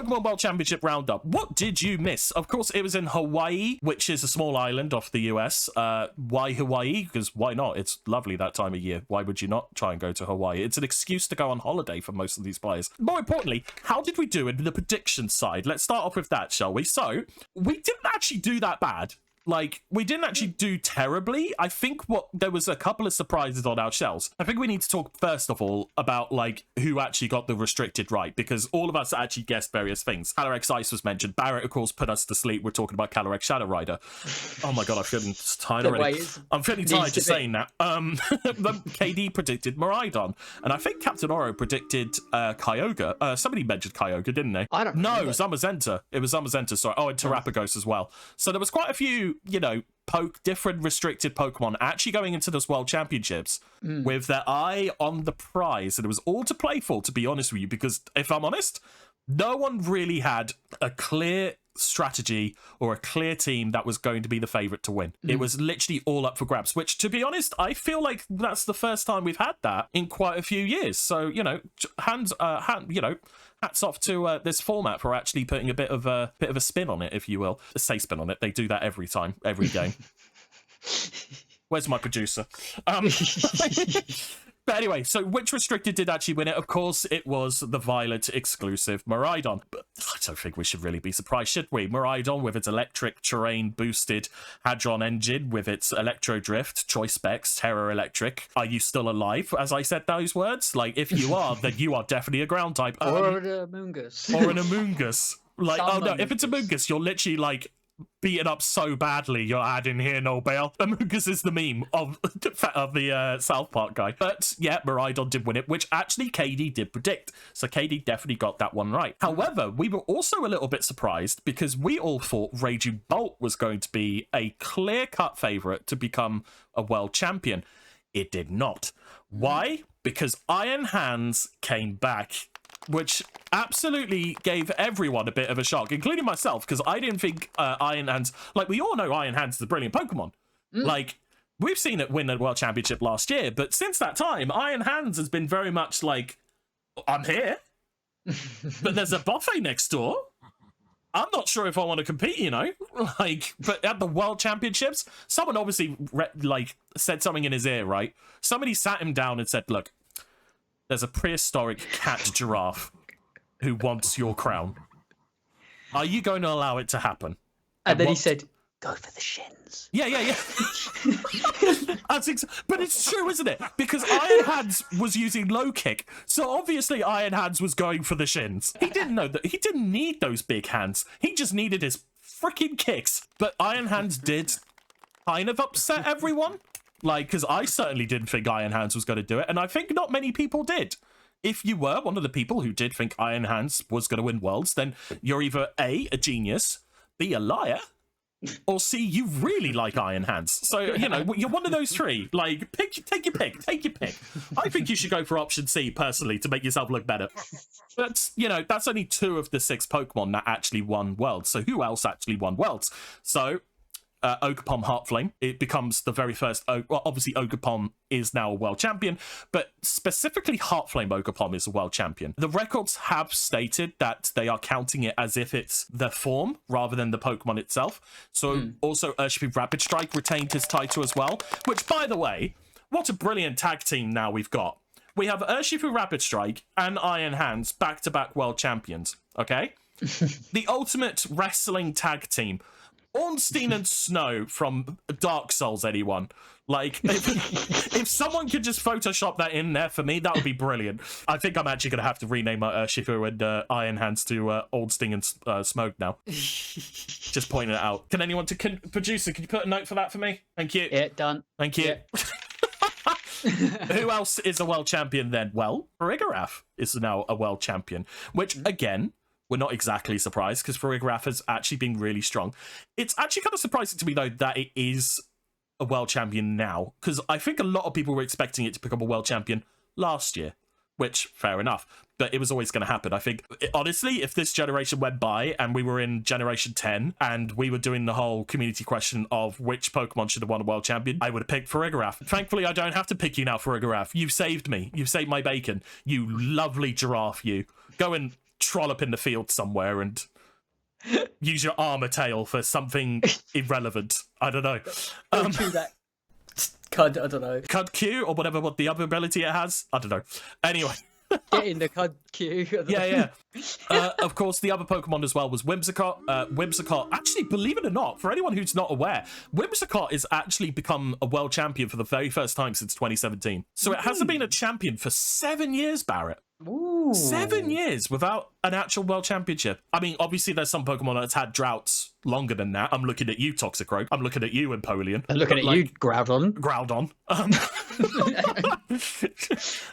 Pokemon World Championship Roundup. What did you miss? Of course, it was in Hawaii, which is a small island off the US. Why Hawaii? Because why not? It's lovely that time of year. Why would you not try and go to Hawaii? It's an excuse to go on holiday for most of these players. More importantly, how did we do in the prediction side? Let's start off with that, shall we? So, we didn't actually do that bad. Like, we didn't actually do terribly. I think there was a couple of surprises on our shells. I think we need to talk first of all about, like, who actually got the restricted right, because all of us actually guessed various things. Calyrex Ice was mentioned. Barrett, of course, put us to sleep. We're talking about Calyrex Shadow Rider. Oh my god, I'm feeling tired already. I'm feeling tired just saying that. KD predicted Miraidon. And I think Captain Oro predicted Kyogre. Somebody mentioned Kyogre, didn't they? I don't know. No, Zamazenta. It was Zamazenta, sorry. Oh, and Terrapagos as well. So there was quite a few, you know, different restricted Pokemon actually going into those World Championships with their eye on the prize. And it was all to play for, to be honest with you, because if I'm honest, no one really had a clear strategy or a clear team that was going to be the favorite to win. It was literally all up for grabs, which, to be honest, I feel like that's the first time we've had that in quite a few years. So, you know, hats off to this format for actually putting a bit of a spin on it, if you will. Say spin on it. They do that every time, every game. Where's my producer? But anyway, so which restricted did actually win it? Of course, it was the Violet exclusive Miraidon. But I don't think we should really be surprised, should we? Miraidon with its electric terrain boosted Hadron engine with its Electro Drift, Choice Specs, Terror Electric. Are you still alive as I said those words? Like, if you are, then you are definitely a ground type. Or an Amoongus. Or an Amoongus. Like, oh no, if it's Amoongus, you're literally like beaten up so badly you're adding here no bail. Amoongus is the meme of the South Park guy. But yeah, Miraidon did win it, which actually KD did predict. So KD definitely got that one right. However, we were also a little bit surprised because we all thought Raging Bolt was going to be a clear-cut favourite to become a world champion. It did not. Why? Because Iron Hands came back, which absolutely gave everyone a bit of a shock, including myself, because I didn't think Iron Hands... Like, we all know Iron Hands is a brilliant Pokemon. Like, we've seen it win a World Championship last year, but since that time, Iron Hands has been very much like, I'm here, but there's a buffet next door. I'm not sure if I want to compete, you know? Like, but at the World Championships, someone obviously, said something in his ear, right? Somebody sat him down and said, look, there's a prehistoric cat giraffe who wants your crown. Are you going to allow it to happen? And then he said, go for the shins. Yeah. But it's true, isn't it? Because Iron Hands was using low kick, so obviously Iron Hands was going for the shins. He didn't know that. He didn't need those big hands. He just needed his freaking kicks. But Iron Hands did kind of upset everyone. Like, because I certainly didn't think Iron Hands was going to do it, and I think not many people did. If you were one of the people who did think Iron Hands was going to win Worlds, then you're either A, a genius, B, a liar, or C, you really like Iron Hands. So, you know, you're one of those three. Like, take your pick. I think you should go for option C, personally, to make yourself look better. But, you know, that's only 2 of the 6 Pokemon that actually won Worlds. So who else actually won Worlds? So... Ogerpon Heartflame, it becomes the very first. Well, obviously Ogerpon is now a world champion, but specifically Heartflame Ogerpon is a world champion. The records have stated that they are counting it as if it's the form rather than the Pokemon itself. So also Urshifu Rapid Strike retained his title as well, which, by the way, what a brilliant tag team now we've got. We have Urshifu Rapid Strike and Iron Hands back-to-back world champions, okay? The ultimate wrestling tag team. Ornstein and Snow from Dark Souls, anyone. Like, if someone could just Photoshop that in there for me, that would be brilliant. I think I'm actually going to have to rename my Urshifu and Iron Hands to Ornstein and Smoke now. Just pointing it out. Can anyone, producer, can you put a note for that for me? Thank you. Yeah, done. Thank you. Yeah. Who else is a world champion then? Well, Farigiraf is now a world champion, which, again... We're not exactly surprised because Farigiraf has actually been really strong. It's actually kind of surprising to me, though, that it is a world champion now, because I think a lot of people were expecting it to become a world champion last year, which, fair enough, but it was always going to happen. I think, honestly, if this generation went by and we were in Generation 10 and we were doing the whole community question of which Pokemon should have won a world champion, I would have picked Farigiraf. Thankfully, I don't have to pick you now, Farigiraf. You've saved me. You've saved my bacon. You lovely giraffe, you. Go and trollop in the field somewhere and use your armor tail for something irrelevant. I don't know. Chew that cud, I don't know. Cud Q or whatever, what the other ability it has. I don't know. Anyway. Get in the cud queue. Yeah. Of course, the other Pokemon as well was Whimsicott. Whimsicott, actually, believe it or not, for anyone who's not aware, Whimsicott has actually become a world champion for the very first time since 2017. So it hasn't been a champion for 7 years, Barrett. Ooh. 7 years without an actual world championship. I mean, obviously, there's some Pokemon that's had droughts longer than that. I'm looking at you, Toxicroak. I'm looking at you, Empoleon. I'm looking at you, Groudon. Groudon.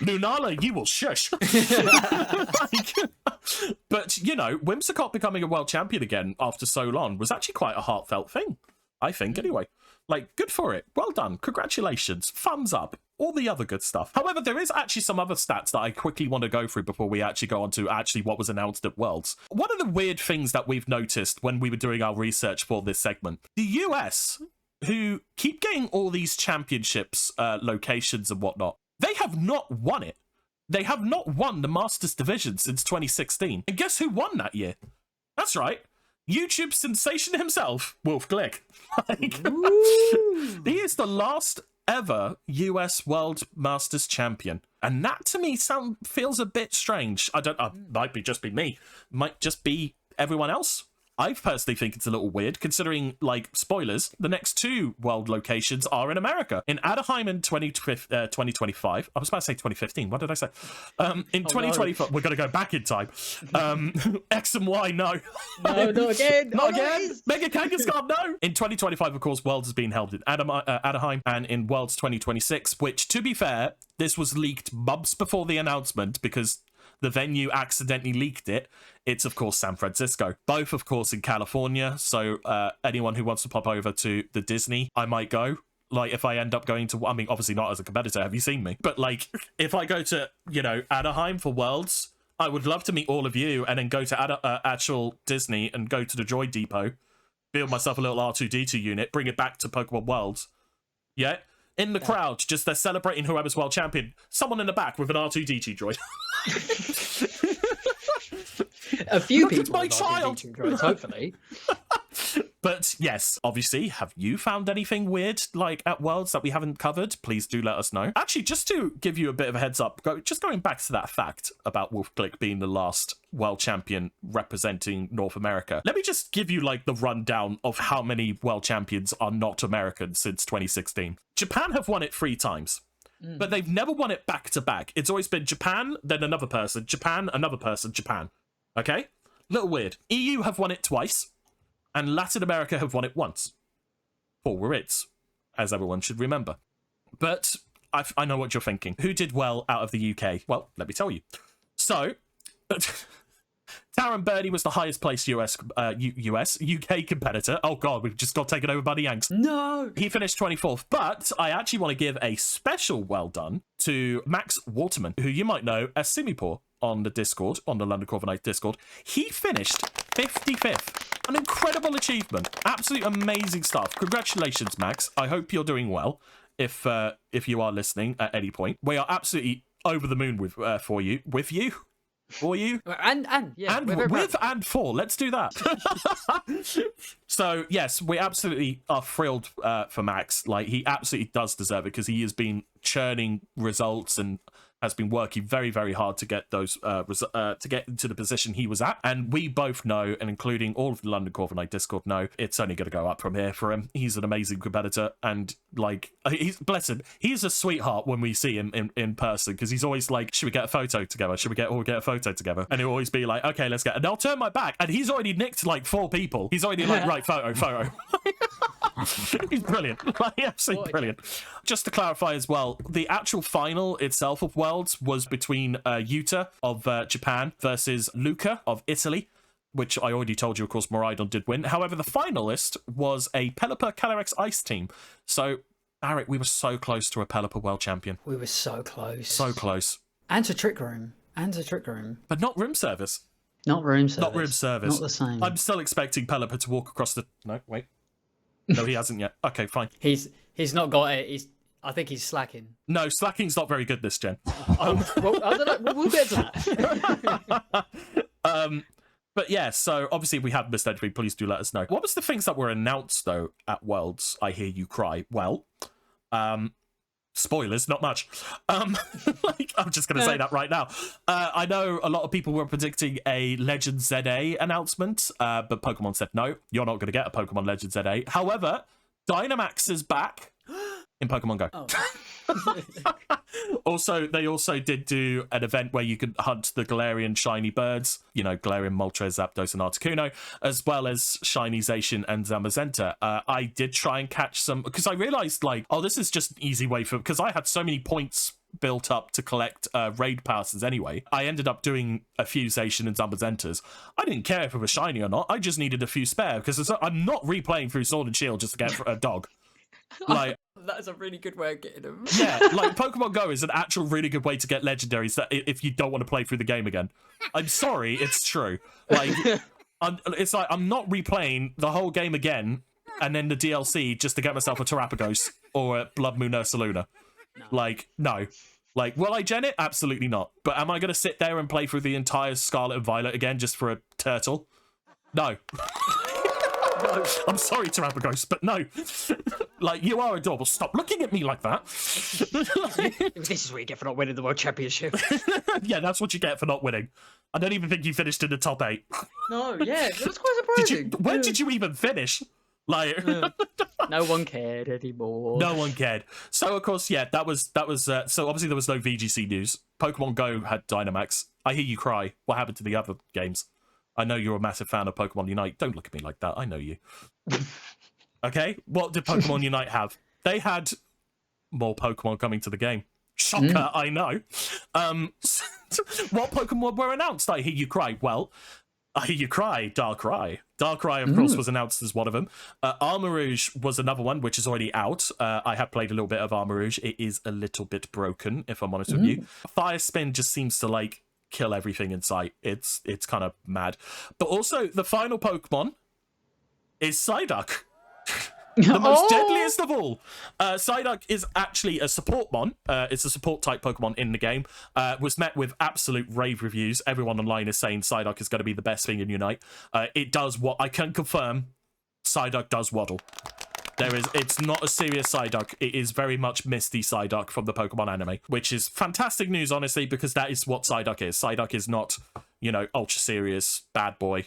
Lunala, you will shush. But, you know, Whimsicott becoming a world champion again after so long was actually quite a heartfelt thing, I think, anyway. Like, good for it. Well done. Congratulations. Thumbs up. All the other good stuff. However, there is actually some other stats that I quickly want to go through before we actually go on to actually what was announced at Worlds. One of the weird things that we've noticed when we were doing our research for this segment, the US, who keep getting all these championships, locations and whatnot, they have not won it. They have not won the Masters Division since 2016. And guess who won that year? That's right. YouTube sensation himself, Wolf Glick. He is the last ever US World Masters champion. And that to me feels a bit strange. Might just be me. Might just be everyone else. I personally think it's a little weird, considering, like, spoilers, the next 2 world locations are in America. In Anaheim in 2025. I was about to say 2015. What did I say? In 2025, we're going to go back in time. X and Y, no. No, not again. Not again. Mega Kangaskhan, no. In 2025, of course, Worlds has been held in Anaheim, and in Worlds 2026, which, to be fair, this was leaked months before the announcement because the venue accidentally leaked it. It's, of course, San Francisco. Both, of course, in California. So anyone who wants to pop over to the Disney, I might go. Like, if I end up going to, I mean, obviously not as a competitor, have you seen me? But, like, if I go to, you know, Anaheim for Worlds, I would love to meet all of you and then go to actual Disney and go to the Droid Depot, build myself a little R2-D2 unit, bring it back to Pokemon Worlds. Yeah? In the crowd, just they're celebrating whoever's world champion. Someone in the back with an R2-D2 droid. A few Look, people it's my with child. R2-D2 droids, hopefully. But yes, obviously, have you found anything weird like at Worlds that we haven't covered? Please do let us know. Actually, just to give you a bit of a heads up, just going back to that fact about Wolf Glick being the last world champion representing North America, let me just give you like the rundown of how many world champions are not American since 2016. Japan have won it 3 times. But they've never won it back to back. It's always been Japan, then another person, Japan, another person, Japan. Okay? Little weird. EU have won it twice, and Latin America have won it once. 4 were its, as everyone should remember. But I know what you're thinking. Who did well out of the UK? Well, let me tell you. So, Taron Birdie was the highest placed UK competitor. Oh god, we've just got taken over by the Yanks. No! He finished 24th, but I actually want to give a special well done to Max Waterman, who you might know as Simipour on the Discord, on the London Corviknights Discord. He finished 55th. An incredible achievement. Absolutely amazing stuff. Congratulations, Max. I hope you're doing well. If you are listening at any point, we are absolutely over the moon for you. And yeah, with and for. Let's do that. So yes, we absolutely are thrilled for Max. Like, he absolutely does deserve it because he has been churning results and has been working very, very hard to get those to get into the position he was at. And we both know, and including all of the London Corviknight Discord know, it's only going to go up from here for him. He's an amazing competitor, and like, bless him, he's a sweetheart when we see him in person, because he's always like, should we get a photo together? Should we get a photo together? And he'll always be like, okay, let's get. And I'll turn my back, and he's already nicked like 4 people. He's already like, right, photo. He's brilliant. Like, absolutely brilliant. Just to clarify as well, the actual final itself of Worlds was between Yuta of Japan versus Luca of Italy, which I already told you, of course, Miraidon did win. However, the finalist was a Pelipper Calyrex Ice team. So, Barrett, we were so close to a Pelipper world champion. We were so close. So close. And to Trick Room. But not room service. Not room service. Not room service. Not the same. I'm still expecting Pelipper to walk across the... No, wait. No, he hasn't yet. Okay, fine. He's not got it. I think he's slacking. No, slacking's not very good this gen. Well, I don't know. We'll get to that. But yeah, so obviously we have missed anything. Please do let us know. What was the things that were announced though at Worlds? I hear you cry. Well, spoilers, not much. Like, I'm just going to say that right now. I know a lot of people were predicting a Legend ZA announcement, but Pokemon said no, you're not going to get a Pokemon Legend ZA. However, Dynamax is back in Pokemon Go. Oh. They also did do an event where you could hunt the Galarian shiny birds, you know, Galarian, Moltres, Zapdos, and Articuno, as well as shiny Zacian and Zamazenta. I did try and catch some, because I realized, like, oh, this is just an easy way for, because I had so many points built up to collect raid passes anyway. I ended up doing a few Zacian and Zamazentas. I didn't care if it was shiny or not. I just needed a few spare, because I'm not replaying through Sword and Shield just to get a dog. Like, That's a really good way of getting them. yeah, like Pokemon Go is an actual really good way to get legendaries that if you don't want to play through the game again. I'm sorry, it's true. Like, it's like I'm not replaying the whole game again and then the DLC just to get myself a Terrapagos or a Blood Moon Ursaluna. No. Like, no. Like, will I gen it? Absolutely not. But am I going to sit there and play through the entire Scarlet and Violet again just for a turtle? No. No. I'm sorry, Terrapagos, but no. Like, you are adorable. Stop looking at me like that. This is what you get for not winning the World Championship. Yeah, that's what you get for not winning. I don't even think you finished in the top 8. No, yeah, that's quite surprising. Where did you even finish? Like, no one cared anymore. No one cared. So, of course, yeah, that was. So, obviously, there was no VGC news. Pokemon Go had Dynamax. I hear you cry. What happened to the other games? I know you're a massive fan of Pokemon Unite. Don't look at me like that. I know you. Okay? What did Pokemon Unite have? They had more Pokemon coming to the game. Shocker, I know. What Pokemon were announced? I hear you cry. Well, I hear you cry. Darkrai. Darkrai, of course, was announced as one of them. Armarouge was another one, which is already out. I have played a little bit of Armarouge. It is a little bit broken, if I'm honest with you. Fire Spin just seems to, like, kill everything in sight. It's kind of mad. But also, the final Pokemon is Psyduck. The most deadliest of all. Psyduck is actually a support mon. It's a support type Pokemon in the game. Was met with absolute rave reviews. Everyone online is saying Psyduck is going to be the best thing in Unite. It does what I can confirm. Psyduck does waddle. It's not a serious Psyduck. It is very much Misty Psyduck from the Pokemon anime, which is fantastic news, honestly, because that is what Psyduck is. Psyduck is not, you know, ultra serious bad boy.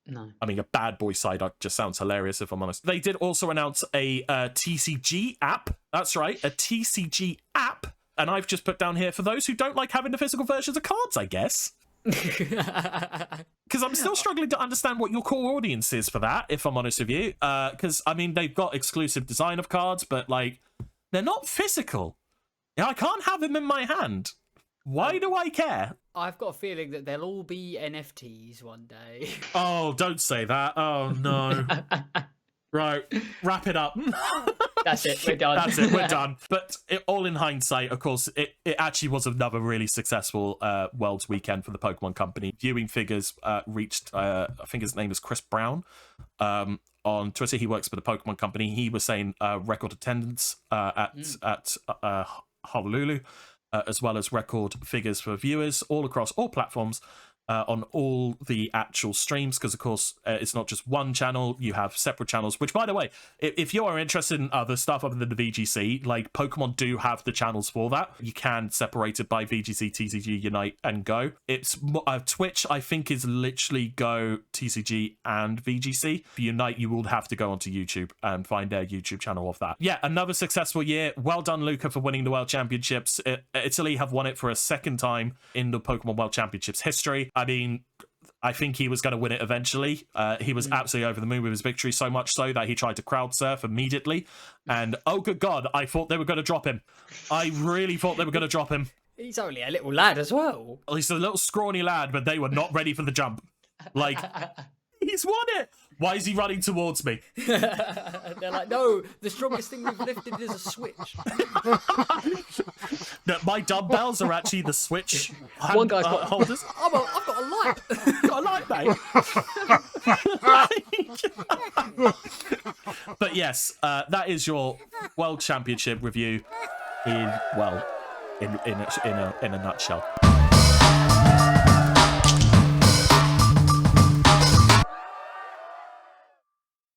No. I mean, a bad boy Psyduck just sounds hilarious, if I'm honest. They did also announce a TCG app. That's right, a TCG app. And I've just put down here, for those who don't like having the physical versions of cards, I guess. Because I'm still struggling to understand what your core audience is for that, if I'm honest with you. Because, I mean, they've got exclusive design of cards, but, like, they're not physical. I can't have them in my hand. Why do I care? I've got a feeling that they'll all be NFTs one day. Oh, don't say that. Oh, no. Right, wrap it up. That's it, we're done. That's it, we're done. But all in hindsight, of course, it actually was another really successful Worlds weekend for the Pokemon Company. Viewing figures reached, I think his name is Chris Brown, on Twitter. He works for the Pokemon Company. He was saying record attendance at Honolulu, as well as record figures for viewers all across all platforms. On all the actual streams, because of course it's not just one channel, you have separate channels, which, by the way, if you are interested in other stuff other than the VGC, like, Pokemon do have the channels for that. You can separate it by VGC, TCG, Unite, and Go. It's Twitch, I think, is literally Go, TCG, and VGC. For Unite, you will have to go onto YouTube and find their YouTube channel of that. Yeah, another successful year. Well done, Luca, for winning the World Championships. Italy have won it for a second time in the Pokemon World Championships history. I mean, I think he was going to win it eventually. He was absolutely over the moon with his victory, so much so that he tried to crowd surf immediately. And, oh, good God, I thought they were going to drop him. I really thought they were going to drop him. He's only a little lad as well. He's a little scrawny lad, but they were not ready for the jump. Like, he's won it. Why is he running towards me? They're like, no, the strongest thing we've lifted is a switch. No, my dumbbells are actually the switch One guy's got holders. I've got a light. Got a light, mate. But yes, that is your World Championship review in a nutshell.